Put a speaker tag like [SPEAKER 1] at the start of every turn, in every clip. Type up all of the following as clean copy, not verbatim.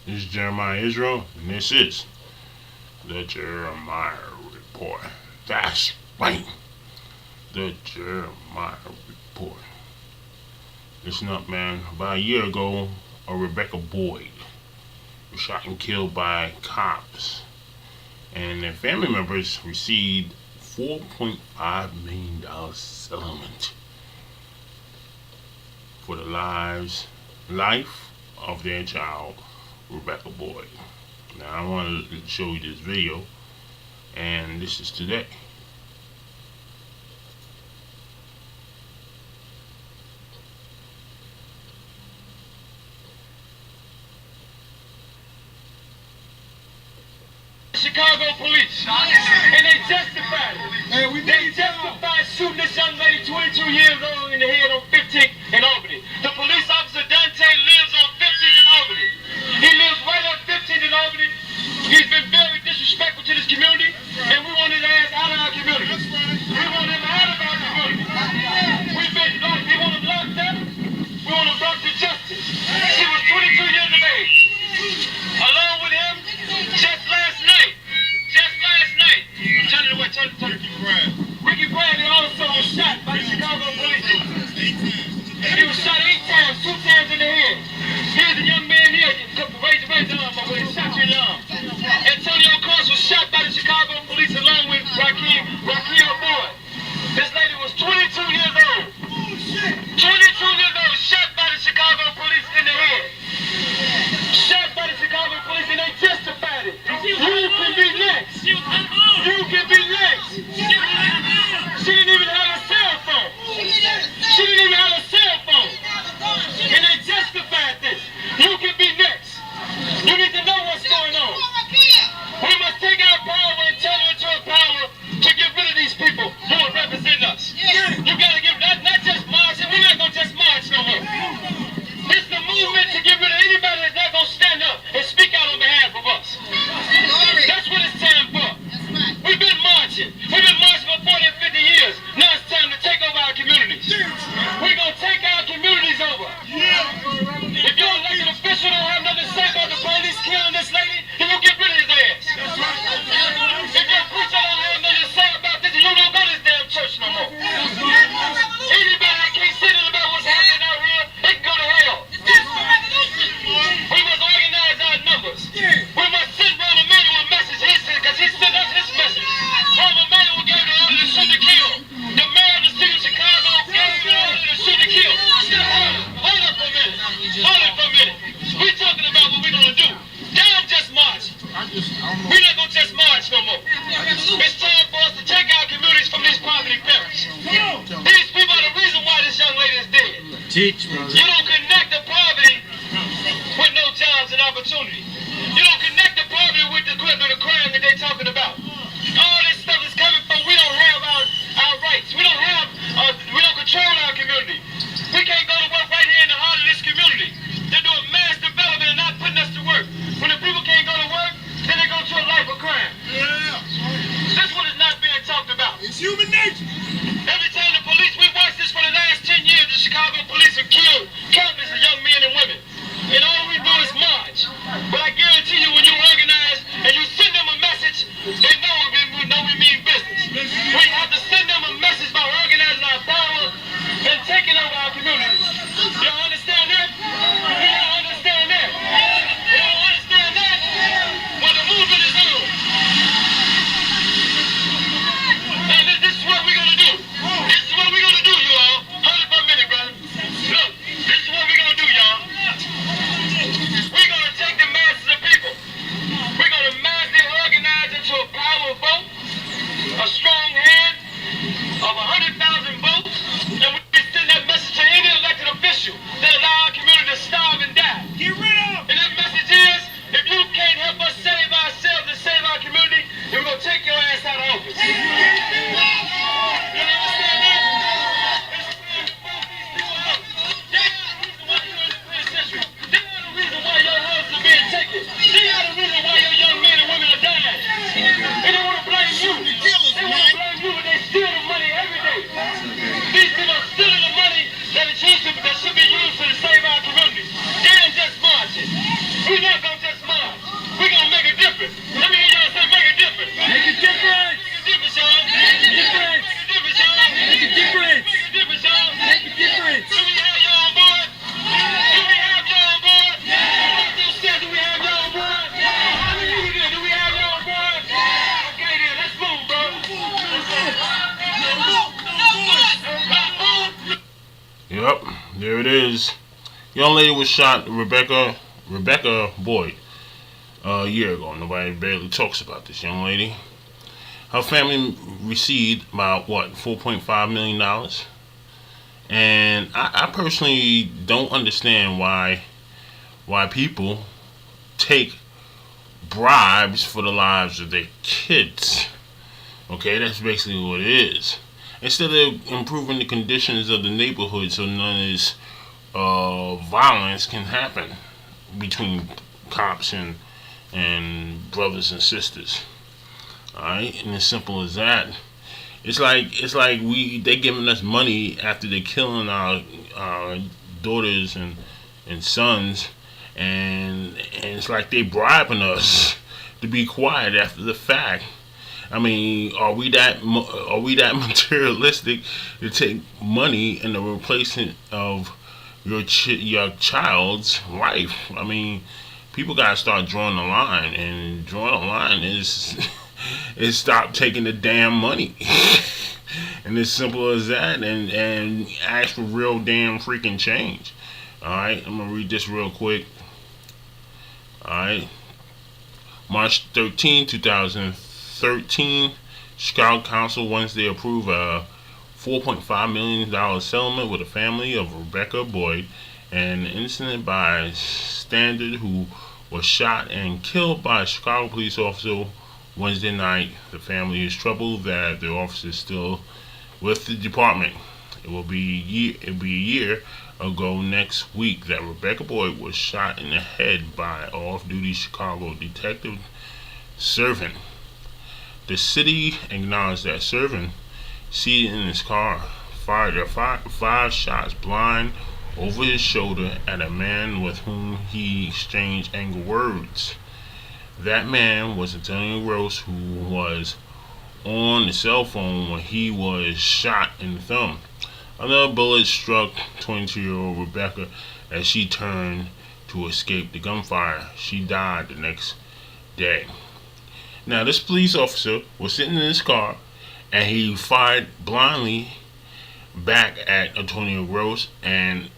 [SPEAKER 1] This is Jeremiah Israel, and this is the Jeremiah Report. That's right, the Jeremiah Report. Listen up, man. About a year ago, a Rebekia Boyd was shot and killed by cops, and their family members received $4.5 million settlement for the life of their child, Rebekia Boyd. Now I want to show you this video, and this is today.
[SPEAKER 2] Chicago police, and they testified. They testified shooting this young lady, 22 years old, in the head on 15th in Albany. The police officer Dante lives on 15th in Albany. He lives right on 15th in Albany. He's been very disrespectful to this community, and we want his ass out of our community. We want him out of our community. We've been locked. We want him locked up. We want him brought to justice. She was 22 years of age. Along with him, just last night. Turn it away, turn it. Ricky Bradley also was shot by the Chicago police. He was shot 8 times, 2 times in the head. Here's a young man here. Raise your arm, my boy. Shot you in the arm. Antonio Cross was shot by the Chicago police along with Rebekia Boyd. This lady was 22 years old. 22 years old, shot by the Chicago police in the head. Shot by the Chicago police, and they testified it. You can be next. You can be next. She didn't even have a cell phone. She didn't even have a cell phone. And they testified this. You can be next. You need to know what's going on. We must take our power and turn it into a power to get rid of these people who are representing us. You got to give not just marching. We're not going to just march no more. It's the movement to get rid of anybody that's not going to stand up and speak out on behalf of us. That's what it's time for. We've been marching. We've been marching for 40 and 50 years. Now it's time to take over our communities. We're going to take our communities over. If your elected official don't have nothing to say about the police killing this lady, then you get rid of his ass. If your preacher don't have nothing to say about this, then you don't go to this damn church no more. Anybody that can't say nothing about what's happening out here, they can go to hell. We must organize our numbers. We must send Ron Emanuel a message. Because he sent us his message. Ron Emanuel gave the order to shoot to kill. The mayor of the city of Chicago gave the order to shoot to kill. Hold up for a minute. Hold up for a minute. We're talking about what we're going to do. Down just march. We're not going to just march no more. It's time for us to take our communities from these poverty parents. These people are the reason why this young lady is dead. You don't connect the poverty with no jobs and opportunity. You don't connect the poverty with the crime that they're talking about. All this stuff is coming from we don't have our rights. We don't control our community. We can't go to work right here in the heart of this community. They're doing mass development and not putting us to work. When the people can't go to work, then they go to a life of crime. This one is not being talked about.
[SPEAKER 3] It's human nature.
[SPEAKER 2] Every time the police, we watched this for the last 10 years, the Chicago police have killed countless of young men and women. And all we do is march. But I guarantee you, when you organize and you send them a message, they know we mean business. We have to send them a message by organizing our power and taking over our communities. Y'all understand that? Y'all understand that? Y'all understand that? Well, the movement is on. And this is what we're going to do. This is what we're going to do, you all. Hold it for a minute, brother. Look, this is what we're going to do, y'all. We're going to take the masses of people. We're going to massively organize into a power vote, a strong hand of 100,000 votes, and we can send that message to any elected official that allow our community to starve and die.
[SPEAKER 3] Get rid of
[SPEAKER 2] And that message is, if you can't help us save ourselves and save our community, then we're going to take your ass out of office. You understand that? It's time to vote these people out. They are the reason why you're in the penitentiary. They are the reason why your houses are being taken. They are the reason why your young men and women are dying. And they want to blame you. They want to blame you, but they steal the money every day. These people are stealing the money that should be used to save our community. They ain't just marching. We're not going to just
[SPEAKER 1] it is. Young lady was shot, Rebekia Boyd, a year ago. Nobody barely talks about this young lady. Her family received about $4.5 million, and I personally don't understand why people take bribes for the lives of their kids. Okay, that's basically what it is. Instead of improving the conditions of the neighborhood so none of this violence can happen between cops and brothers and sisters. Alright, and as simple as that. It's like they giving us money after they killing our daughters and sons, and it's like they bribing us to be quiet after the fact. I mean, are we that materialistic to take money in the replacement of your child's life? I mean, people gotta start drawing the line, and drawing the line is is stop taking the damn money. And as simple as that, and ask for real damn freaking change. Alright, I'm gonna read this real quick. Alright. March 13, 2013, Chicago Council Wednesday approved a $4.5 million settlement with the family of Rebekia Boyd, an innocent bystander who was shot and killed by a Chicago police officer Wednesday night. The family is troubled that the officer is still with the department. It'll be a year ago next week that Rebekia Boyd was shot in the head by off-duty Chicago detective Servin. The city acknowledged that Servin, seated in his car, fired five shots blind over his shoulder at a man with whom he exchanged angry words. That man was Antonio Gross, who was on the cell phone when he was shot in the thumb. Another bullet struck 22-year-old Rebekia as she turned to escape the gunfire. She died the next day. Now, this police officer was sitting in his car, and he fired blindly back at Antonio Gross and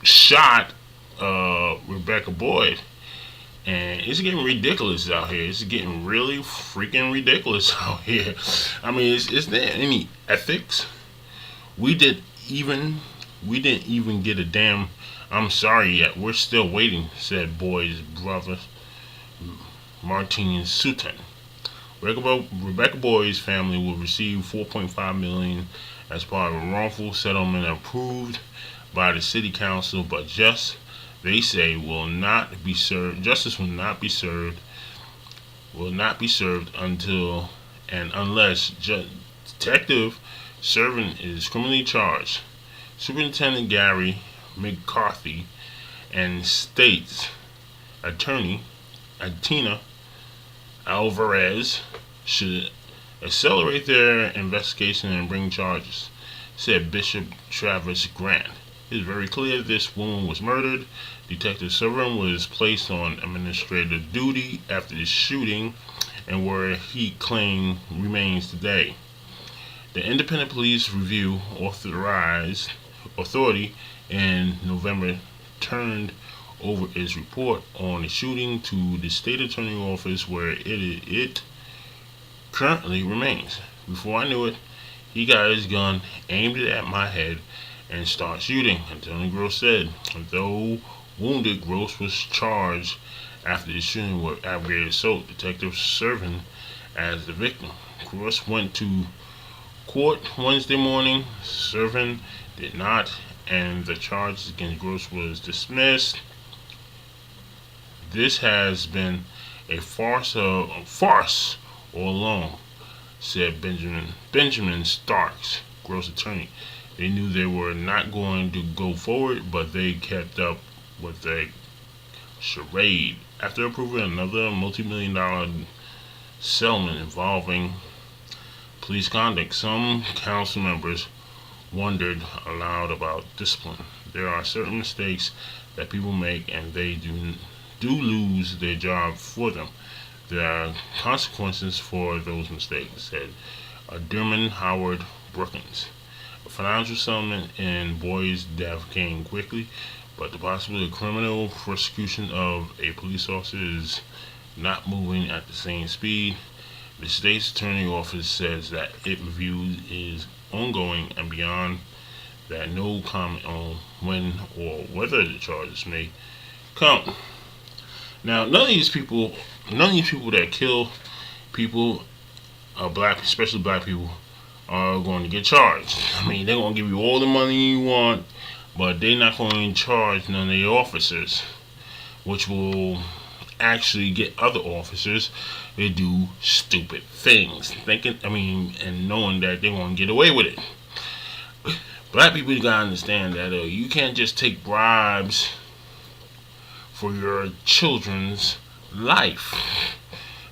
[SPEAKER 1] shot Rebekia Boyd. And it's getting ridiculous out here. It's getting really freaking ridiculous out here. I mean, is there any ethics? We didn't even get a damn "I'm sorry" yet. We're still waiting, said Boyd's brother, Martin Sutton. Rebekia Boyd's family will receive $4.5 million as part of a wrongful settlement approved by the city council, but they say will not be served. Justice will not be served until and unless Detective Servin is criminally charged. Superintendent Gary McCarthy and State's Attorney Atina Alvarez should accelerate their investigation and bring charges, said Bishop Travis Grant. It is very clear this woman was murdered. Detective Servin was placed on administrative duty after the shooting, and where he claimed remains today. The Independent Police Review Authority in November turned over its report on the shooting to the state attorney office, where it currently remains. Before I knew it, he got his gun, aimed it at my head, and started shooting, Antonio Gross said. Though wounded, Gross was charged after the shooting with aggravated assault. Detective Servin as the victim. Gross went to court Wednesday morning. Servin did not, and the charges against Gross was dismissed. This has been a farce all along, said Benjamin Starks, Gross attorney. They knew they were not going to go forward, but they kept up with the charade. After approving another multi-million-dollar settlement involving police conduct, some council members wondered aloud about discipline. There are certain mistakes that people make, and they do lose their job for them. There are consequences for those mistakes, said Dermot Howard Brookins, financial settlement in Boyd's death came quickly, but the possibility of criminal prosecution of a police officer is not moving at the same speed. The state's attorney office says that it review is ongoing and beyond that no comment on when or whether the charges may come. Now, none of these people that kill people, black, especially black people, are going to get charged. I mean, they're going to give you all the money you want, but they're not going to charge none of the officers, which will actually get other officers to do stupid things, and knowing that they're going to get away with it. Black people gotta understand that you can't just take bribes for your children's life.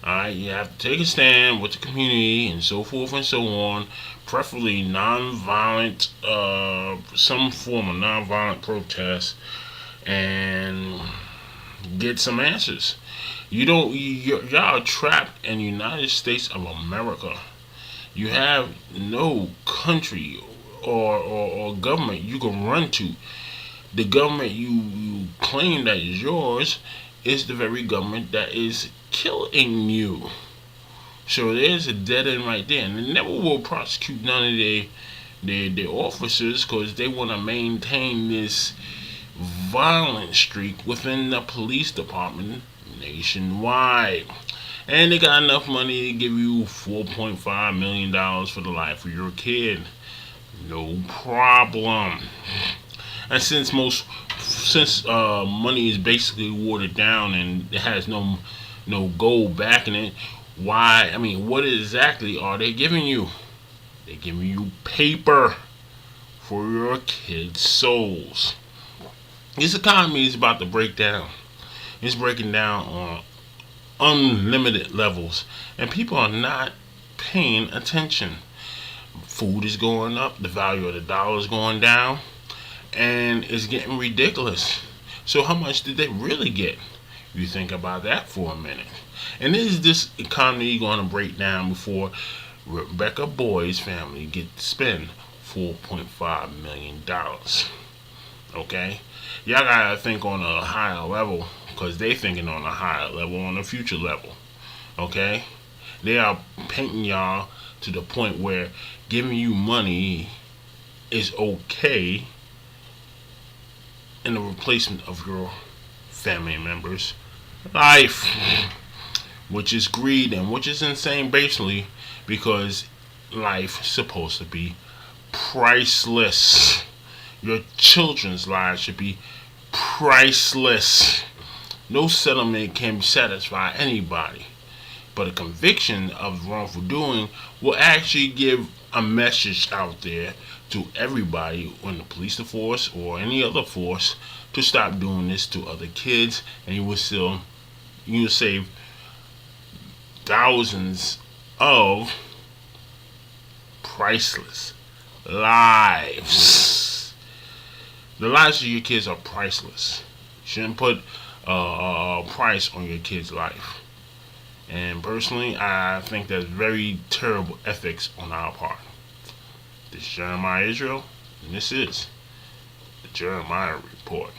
[SPEAKER 1] Alright, you have to take a stand with the community and so forth and so on. Preferably non-violent, some form of non-violent protest, and get some answers. Y'all are trapped in the United States of America. You have no country or government you can run to. The government you claim that is yours is the very government that is killing you. So there's a dead end right there, and they never will prosecute none of their officers because they want to maintain this violent streak within the police department nationwide. And they got enough money to give you $4.5 million for the life of your kid. No problem. And since money is basically watered down and it has no gold backing it, what exactly are they giving you? They're giving you paper for your kids' souls. This economy is about to break down. It's breaking down on unlimited levels, and people are not paying attention. Food is going up, the value of the dollar is going down, and it's getting ridiculous. So how much did they really get? You think about that for a minute. And is this economy going to break down before Rebekia Boyd's family get to spend $4.5 million? Okay? Y'all gotta think on a higher level, because they thinking on a higher level, on a future level. Okay? They are painting y'all to the point where giving you money is okay in the replacement of your family members' life, which is greed and which is insane, basically, because life is supposed to be priceless. Your children's lives should be priceless. No settlement can satisfy anybody, but a conviction of wrongful doing will actually give a message out there to everybody in the police force or any other force to stop doing this to other kids, and you will save thousands of priceless lives. The lives of your kids are priceless. You shouldn't put a price on your kid's life. And personally, I think that's very terrible ethics on our part. This is Jeremiah Israel, and this is the Jeremiah Report.